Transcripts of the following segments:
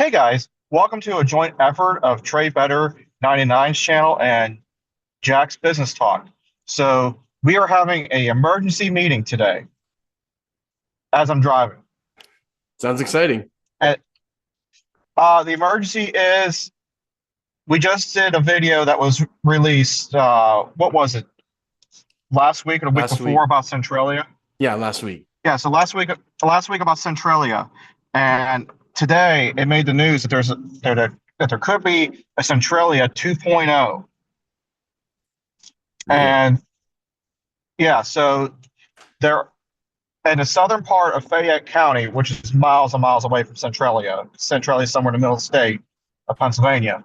Hey guys, welcome to a joint effort of Trade Better 99's channel and Jack's Business Talk. So we are having a emergency meeting today as I'm driving. Sounds exciting. And the emergency is we just did a video that was released. What was it? Last week or the week Last before week. about Centralia? Yeah, last week. Yeah, so last week about Centralia, and today it made the news that that there could be a Centralia 2.0. Really? And yeah, so they're in the southern part of Fayette County, which is miles and miles away from Centralia. Centralia is somewhere in the middle of the state of Pennsylvania.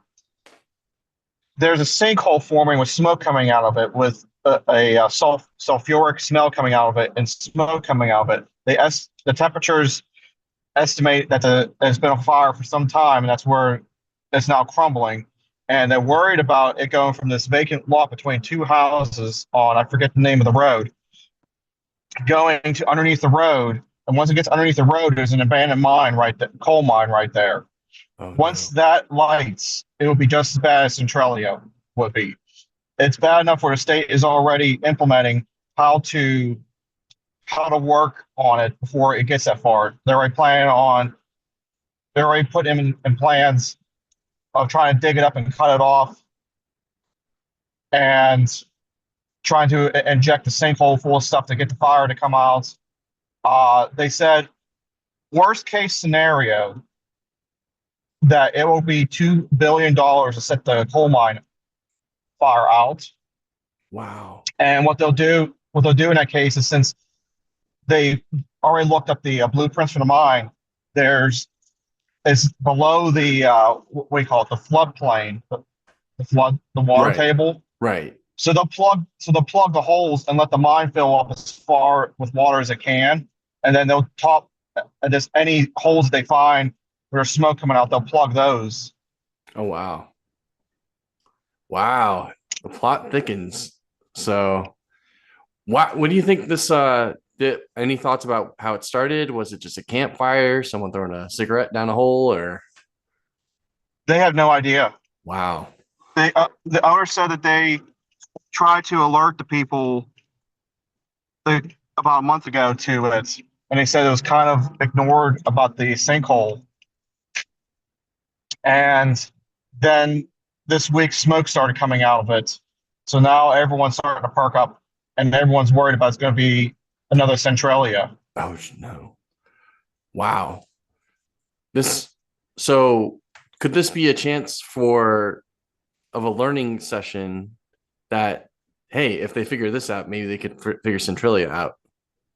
There's a sinkhole forming with smoke coming out of it, with sulfuric smell coming out of it and smoke coming out of it. The temperatures estimate that there's been a fire for some time, and that's where it's now crumbling. And they're worried about it going from this vacant lot between two houses on, I forget the name of the road, going to underneath the road. And once it gets underneath the road, there's an abandoned mine right there, coal mine right there. Oh Once no. that lights, it will be just as bad as Centralia would be. It's bad enough where the state is already implementing how to how to work on it before it gets that far. They're already put in plans of trying to dig it up and cut it off and trying to inject the sinkhole full of stuff to get the fire to come out. They said worst case scenario that it will be $2 billion to set the coal mine fire out. Wow. And what they'll do in that case is, since they already looked up the blueprints for the mine, there's it's below the what do you call it, the floodplain, the water Right. table. Right. So they'll plug the holes and let the mine fill up as far with water as it can, and then they'll top just any holes they find where there's smoke coming out. They'll plug those. Oh wow. Wow. The plot thickens. So what do you think this any thoughts about how it started? Was it just a campfire, someone throwing a cigarette down a hole, or They have no idea. wow. The owner said that they tried to alert the people about a month ago to it, and they said it was kind of ignored about the sinkhole. And then this week, smoke started coming out of it. So now everyone's starting to perk up, and everyone's worried about it's going to be another Centralia. Oh no. Wow. This so could this be a chance for of a learning session that hey, if they figure this out, maybe they could figure Centralia out,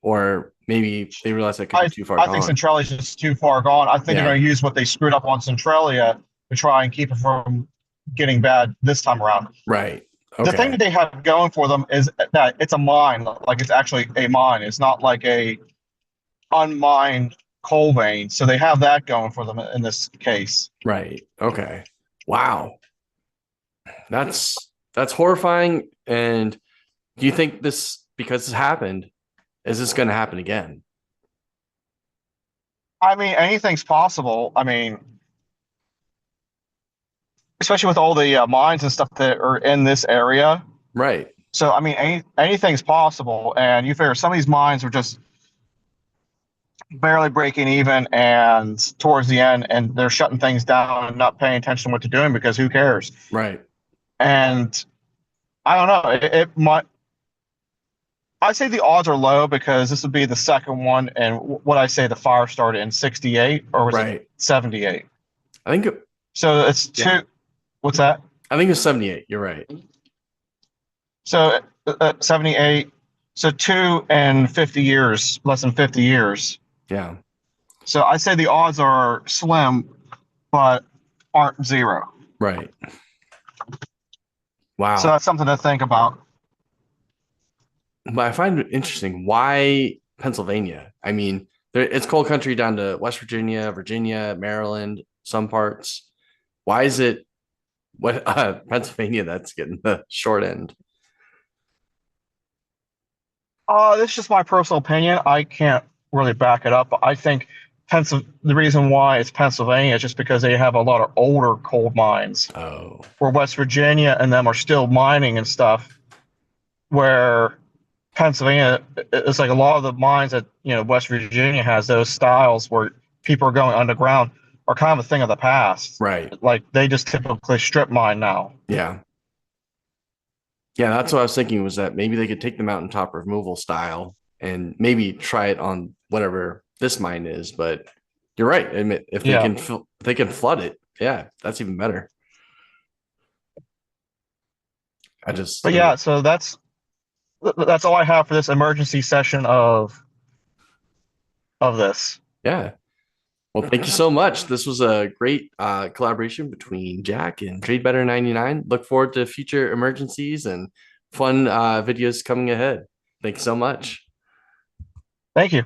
or maybe they realize that could be I too far I think gone. Centralia is just too far gone. I think they're Yeah. going to use what they screwed up on Centralia to try and keep it from getting bad this time around. Right. The thing that Okay. they have going for them is that it's a mine, like it's actually a mine. It's not like a unmined coal vein. So they have that going for them in this case. Right. Okay. Wow. That's horrifying. And do you think this, because this happened, is this going to happen again? I mean, anything's possible. I mean, especially with all the mines and stuff that are in this area. Right. So, I mean, anything's possible. And you figure some of these mines are just barely breaking even and towards the end, and they're shutting things down and not paying attention to what they're doing because who cares? Right. And I don't know. It might. I say the odds are low because this would be the second one. And what I say, the fire started in '68, or was it Right. '78? I think So it's yeah. two. What's that? I think it's 78. You're right. So 78. So two and 50 years, less than 50 years. Yeah. So I say the odds are slim, but aren't zero. Right. So Wow. that's something to think about. But I find it interesting. Why Pennsylvania? I mean, it's cold country down to West Virginia, Virginia, Maryland, some parts. Why is it what Pennsylvania that's getting the short end? This is just my personal opinion. I can't really back it up, but I think The reason why it's Pennsylvania is just because they have a lot of older coal mines, Oh, where West Virginia and them are still mining and stuff. Where Pennsylvania, it's like a lot of the mines that West Virginia has, those styles where people are going underground are kind of a thing of the past. right. Like they just typically strip mine now. Yeah. Yeah, that's what I was thinking, was that maybe they could take the mountaintop removal style and maybe try it on whatever this mine is. But you're right. I mean, if they Yeah. can they can flood it. Yeah, that's even better. But yeah, so that's all I have for this emergency session of this. Yeah. Well, thank you so much. This was a great collaboration between Jack and Trade Better 99. Look forward to future emergencies and fun videos coming ahead. Thanks so much. Thank you.